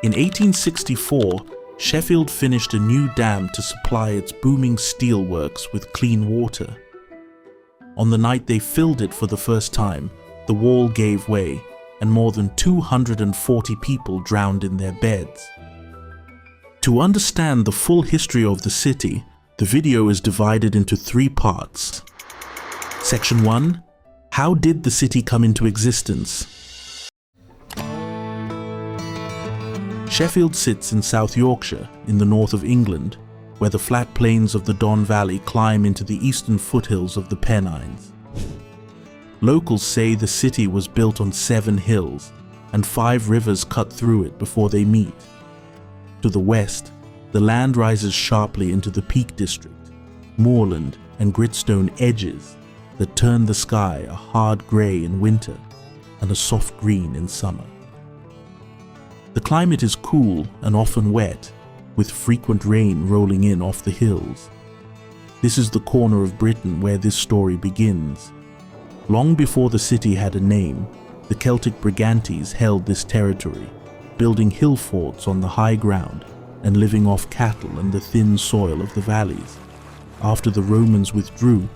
In 1864, Sheffield finished a new dam to supply its booming steelworks with clean water. On the night they filled it for the first time, the wall gave way, and more than 240 people drowned in their beds. To understand the full history of the city, the video is divided into 3 parts. Section 1. How did the city come into existence? Sheffield sits in South Yorkshire, in the north of England, where the flat plains of the Don Valley climb into the eastern foothills of the Pennines. Locals say the city was built on 7 hills, and 5 rivers cut through it before they meet. To the west, the land rises sharply into the Peak District, moorland and gritstone edges that turn the sky a hard grey in winter and a soft green in summer. The climate is cool and often wet, with frequent rain rolling in off the hills. This is the corner of Britain where this story begins. Long before the city had a name, the Celtic Brigantes held this territory, building hill forts on the high ground and living off cattle and the thin soil of the valleys. After the Romans withdrew,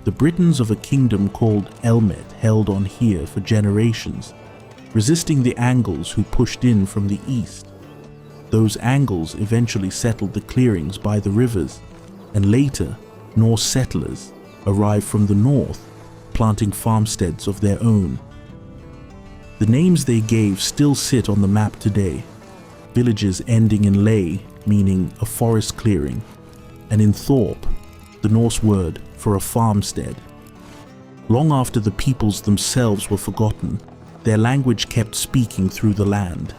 the Britons of a kingdom called Elmet held on here for generations, resisting the Angles who pushed in from the east. Those Angles eventually settled the clearings by the rivers, and later Norse settlers arrived from the north, planting farmsteads of their own. The names they gave still sit on the map today, villages ending in ley, meaning a forest clearing, and in thorp, the Norse word for a farmstead. Long after the peoples themselves were forgotten, their language kept speaking through the land.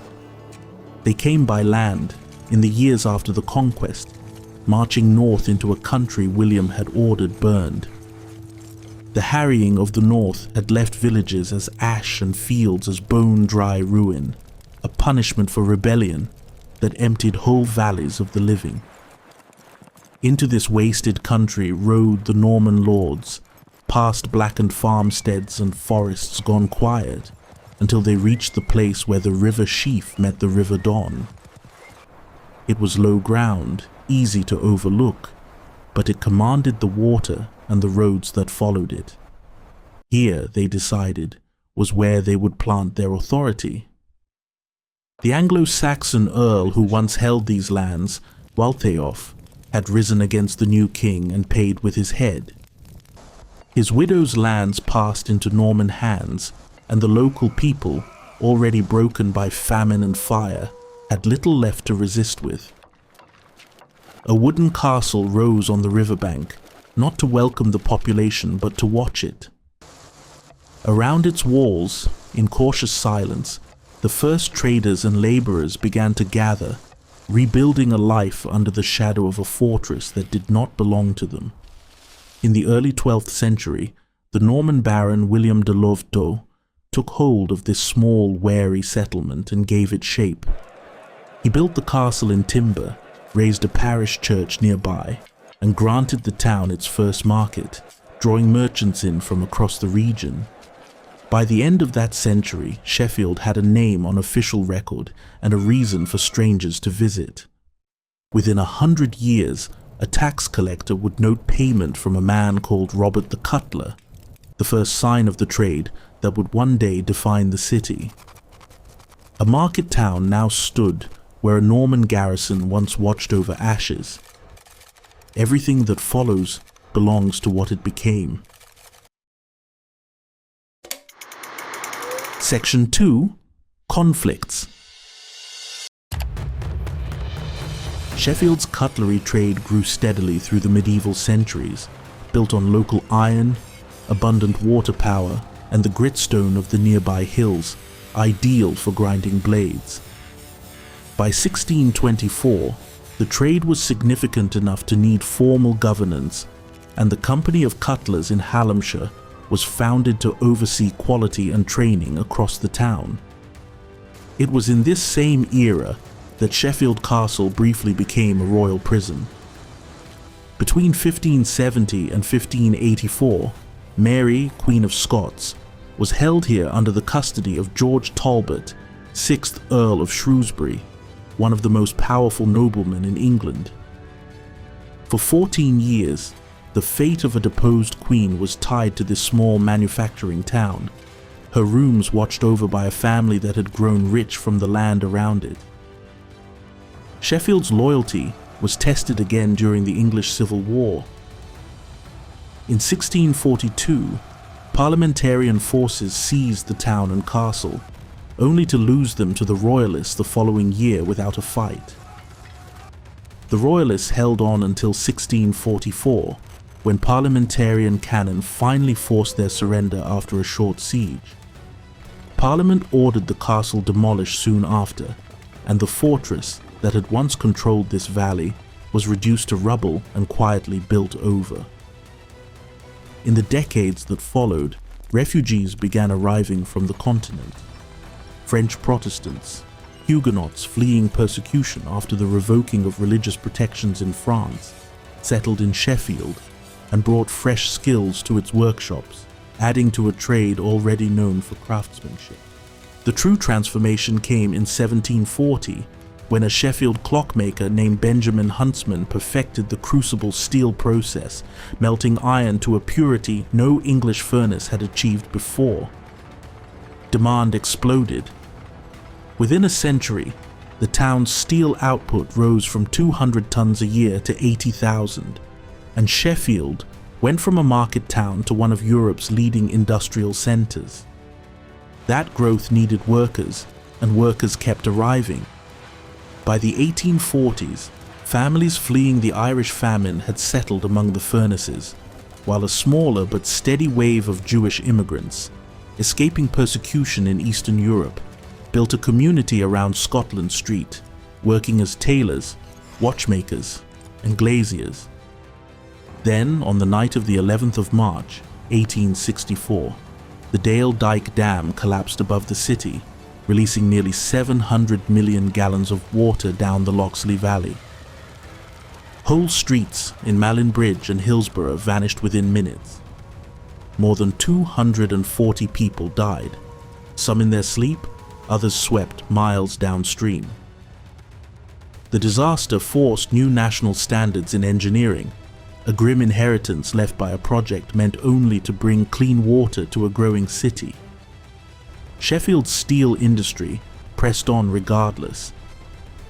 They came by land in the years after the conquest, marching north into a country William had ordered burned. The harrying of the north had left villages as ash and fields as bone-dry ruin, a punishment for rebellion that emptied whole valleys of the living. Into this wasted country rode the Norman lords, past blackened farmsteads and forests gone quiet, until they reached the place where the river Sheaf met the river Don. It was low ground, easy to overlook, but it commanded the water and the roads that followed it. Here, they decided, was where they would plant their authority. The Anglo-Saxon earl who once held these lands, Waltheof, had risen against the new king and paid with his head. His widow's lands passed into Norman hands, and the local people, already broken by famine and fire, had little left to resist with. A wooden castle rose on the riverbank, not to welcome the population but to watch it. Around its walls, in cautious silence, the first traders and labourers began to gather, rebuilding a life under the shadow of a fortress that did not belong to them. In the early 12th century, the Norman baron William de Lovedo took hold of this small, wary settlement and gave it shape. He built the castle in timber, raised a parish church nearby, and granted the town its first market, drawing merchants in from across the region. By the end of that century, Sheffield had a name on official record and a reason for strangers to visit. Within 100 years, a tax collector would note payment from a man called Robert the Cutler, the first sign of the trade that would one day define the city. A market town now stood where a Norman garrison once watched over ashes. Everything that follows belongs to what it became. Section 2. Conflicts. Sheffield's cutlery trade grew steadily through the medieval centuries, built on local iron, abundant water power, and the gritstone of the nearby hills, ideal for grinding blades. By 1624, the trade was significant enough to need formal governance, and the Company of Cutlers in Hallamshire was founded to oversee quality and training across the town. It was in this same era that Sheffield Castle briefly became a royal prison. Between 1570 and 1584, Mary, Queen of Scots, was held here under the custody of George Talbot, 6th Earl of Shrewsbury, one of the most powerful noblemen in England. For 14 years, the fate of a deposed queen was tied to this small manufacturing town, her rooms watched over by a family that had grown rich from the land around it. Sheffield's loyalty was tested again during the English Civil War. In 1642, parliamentarian forces seized the town and castle, only to lose them to the Royalists the following year without a fight. The Royalists held on until 1644, when parliamentarian cannon finally forced their surrender after a short siege. Parliament ordered the castle demolished soon after, and the fortress that had once controlled this valley was reduced to rubble and quietly built over. In the decades that followed, refugees began arriving from the continent. French Protestants, Huguenots fleeing persecution after the revoking of religious protections in France, settled in Sheffield and brought fresh skills to its workshops, adding to a trade already known for craftsmanship. The true transformation came in 1740, when a Sheffield clockmaker named Benjamin Huntsman perfected the crucible steel process, melting iron to a purity no English furnace had achieved before. Demand exploded. Within a century, the town's steel output rose from 200 tons a year to 80,000, and Sheffield went from a market town to one of Europe's leading industrial centres. That growth needed workers, and workers kept arriving. By the 1840s, families fleeing the Irish famine had settled among the furnaces, while a smaller but steady wave of Jewish immigrants, escaping persecution in Eastern Europe, built a community around Scotland Street, working as tailors, watchmakers, and glaziers. Then, on the night of the 11th of March, 1864, the Dyke Dam collapsed above the city, releasing nearly 700 million gallons of water down the Loxley Valley. Whole streets in Malin Bridge and Hillsborough vanished within minutes. More than 240 people died, some in their sleep, others swept miles downstream. The disaster forced new national standards in engineering, a grim inheritance left by a project meant only to bring clean water to a growing city. Sheffield's steel industry pressed on regardless.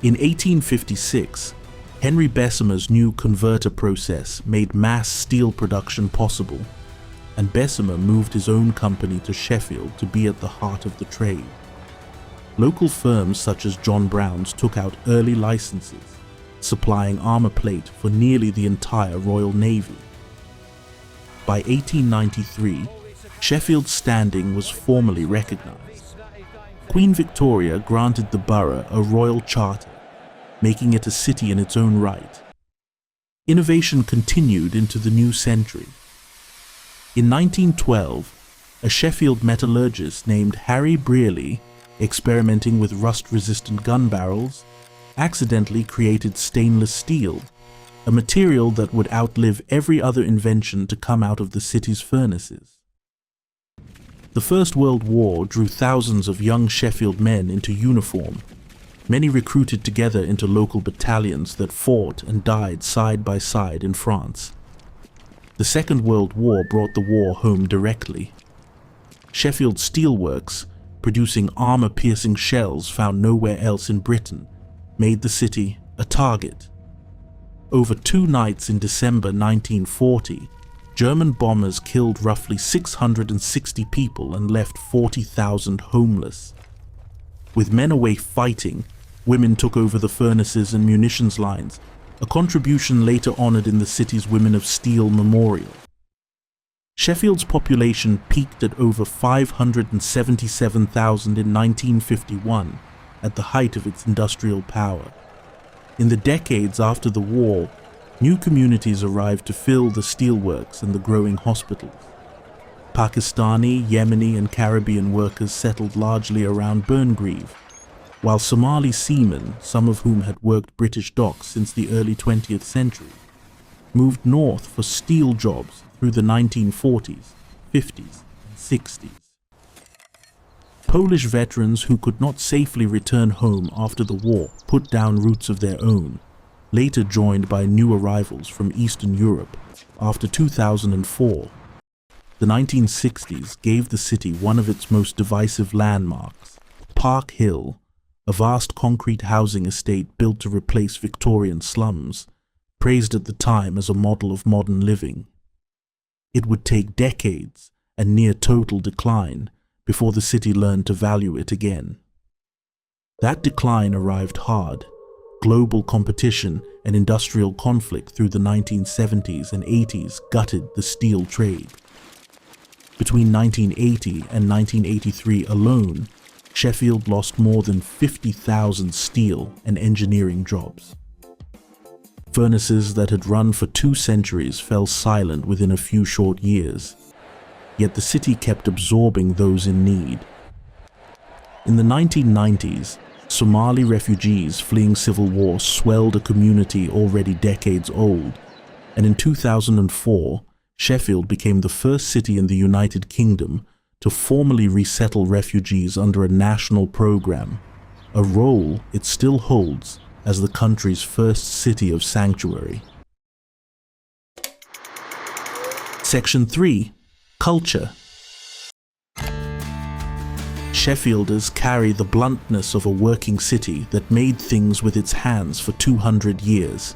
In 1856, Henry Bessemer's new converter process made mass steel production possible, and Bessemer moved his own company to Sheffield to be at the heart of the trade. Local firms such as John Brown's took out early licenses, supplying armor plate for nearly the entire Royal Navy. By 1893, Sheffield's standing was formally recognized. Queen Victoria granted the borough a royal charter, making it a city in its own right. Innovation continued into the new century. In 1912, a Sheffield metallurgist named Harry Brearley, experimenting with rust-resistant gun barrels, accidentally created stainless steel, a material that would outlive every other invention to come out of the city's furnaces. The First World War drew thousands of young Sheffield men into uniform, many recruited together into local battalions that fought and died side by side in France. The Second World War brought the war home directly. Sheffield Steelworks, producing armor-piercing shells found nowhere else in Britain, made the city a target. Over 2 nights in December 1940, German bombers killed roughly 660 people and left 40,000 homeless. With men away fighting, women took over the furnaces and munitions lines, a contribution later honored in the city's Women of Steel Memorial. Sheffield's population peaked at over 577,000 in 1951, at the height of its industrial power. In the decades after the war, new communities arrived to fill the steelworks and the growing hospitals. Pakistani, Yemeni, and Caribbean workers settled largely around Burngreave, while Somali seamen, some of whom had worked British docks since the early 20th century, moved north for steel jobs through the 1940s, 50s, and 60s. Polish veterans who could not safely return home after the war put down roots of their own, later joined by new arrivals from Eastern Europe after 2004. The 1960s gave the city one of its most divisive landmarks, Park Hill, a vast concrete housing estate built to replace Victorian slums, praised at the time as a model of modern living. It would take decades and near total decline before the city learned to value it again. That decline arrived hard. Global competition and industrial conflict through the 1970s and 80s gutted the steel trade. Between 1980 and 1983 alone, Sheffield lost more than 50,000 steel and engineering jobs. Furnaces that had run for 2 centuries fell silent within a few short years, yet the city kept absorbing those in need. In the 1990s, Somali refugees fleeing civil war swelled a community already decades old, and in 2004, Sheffield became the first city in the United Kingdom to formally resettle refugees under a national program, a role it still holds as the country's first city of sanctuary. Section 3. Culture. Sheffielders carry the bluntness of a working city that made things with its hands for 200 years.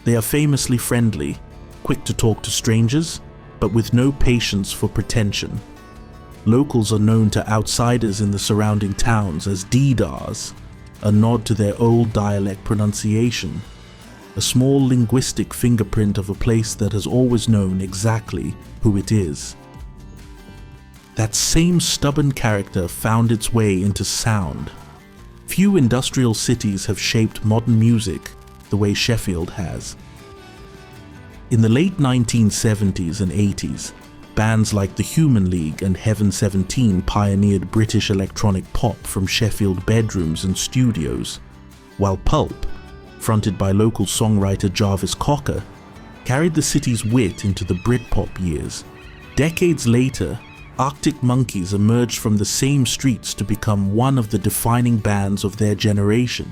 They are famously friendly, quick to talk to strangers, but with no patience for pretension. Locals are known to outsiders in the surrounding towns as Deedars, a nod to their old dialect pronunciation, a small linguistic fingerprint of a place that has always known exactly who it is. That same stubborn character found its way into sound. Few industrial cities have shaped modern music the way Sheffield has. In the late 1970s and 80s, bands like the Human League and Heaven 17 pioneered British electronic pop from Sheffield bedrooms and studios, while Pulp, fronted by local songwriter Jarvis Cocker, carried the city's wit into the Britpop years. Decades later, Arctic Monkeys emerged from the same streets to become one of the defining bands of their generation.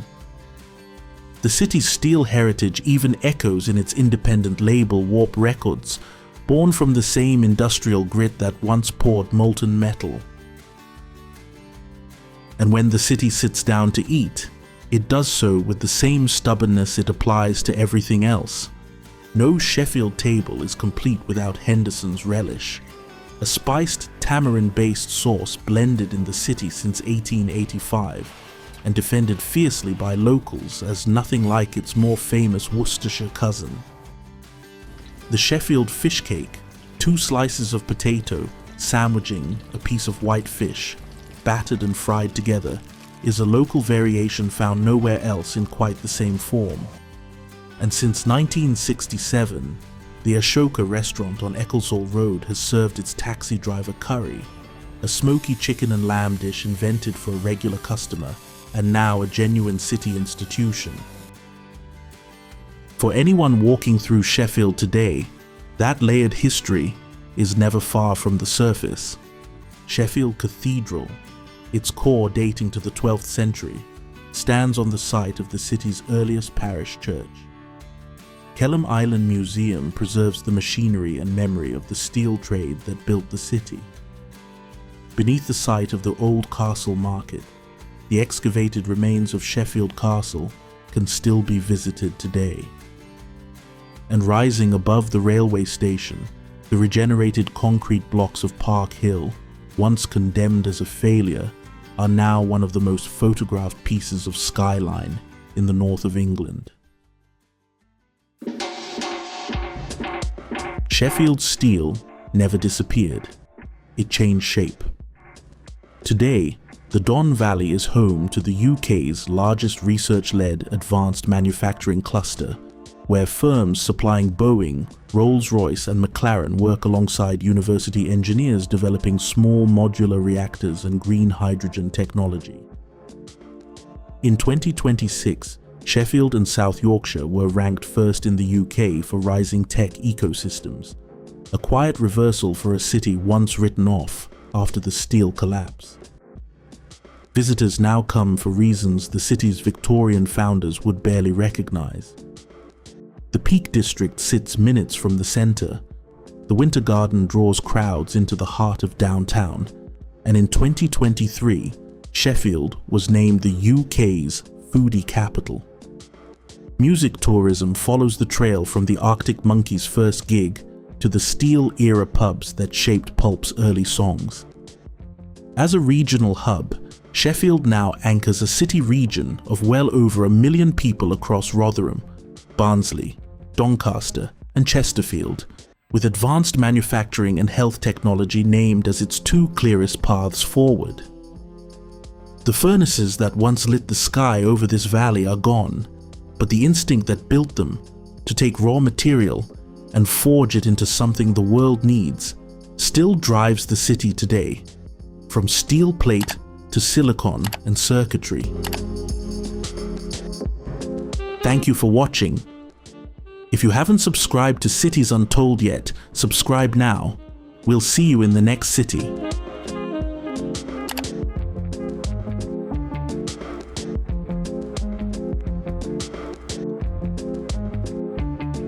The city's steel heritage even echoes in its independent label Warp Records, born from the same industrial grit that once poured molten metal. And when the city sits down to eat, it does so with the same stubbornness it applies to everything else. No Sheffield table is complete without Henderson's relish, a spiced tamarind-based sauce blended in the city since 1885 and defended fiercely by locals as nothing like its more famous Worcestershire cousin. The Sheffield fish cake, 2 slices of potato sandwiching a piece of white fish, battered and fried together, is a local variation found nowhere else in quite the same form. And since 1967, the Ashoka restaurant on Ecclesall Road has served its taxi driver curry, a smoky chicken and lamb dish invented for a regular customer and now a genuine city institution. For anyone walking through Sheffield today, that layered history is never far from the surface. Sheffield Cathedral, its core dating to the 12th century, stands on the site of the city's earliest parish church. Kelham Island Museum preserves the machinery and memory of the steel trade that built the city. Beneath the site of the old castle market, the excavated remains of Sheffield Castle can still be visited today. And rising above the railway station, the regenerated concrete blocks of Park Hill, once condemned as a failure, are now one of the most photographed pieces of skyline in the north of England. Sheffield steel never disappeared. It changed shape. Today, the Don Valley is home to the UK's largest research-led advanced manufacturing cluster, where firms supplying Boeing, Rolls-Royce and McLaren work alongside university engineers developing small modular reactors and green hydrogen technology. In 2026, Sheffield and South Yorkshire were ranked first in the UK for rising tech ecosystems, a quiet reversal for a city once written off after the steel collapse. Visitors now come for reasons the city's Victorian founders would barely recognize. The Peak District sits minutes from the centre. The Winter Garden draws crowds into the heart of downtown, and in 2023, Sheffield was named the UK's foodie capital. Music tourism follows the trail from the Arctic Monkeys' first gig to the Steel-era pubs that shaped Pulp's early songs. As a regional hub, Sheffield now anchors a city region of well over 1 million people across Rotherham, Barnsley, Doncaster, and Chesterfield, with advanced manufacturing and health technology named as its 2 clearest paths forward. The furnaces that once lit the sky over this valley are gone, but the instinct that built them, to take raw material and forge it into something the world needs, still drives the city today, from steel plate to silicon and circuitry. Thank you for watching. If you haven't subscribed to Cities Untold yet, subscribe now. We'll see you in the next city.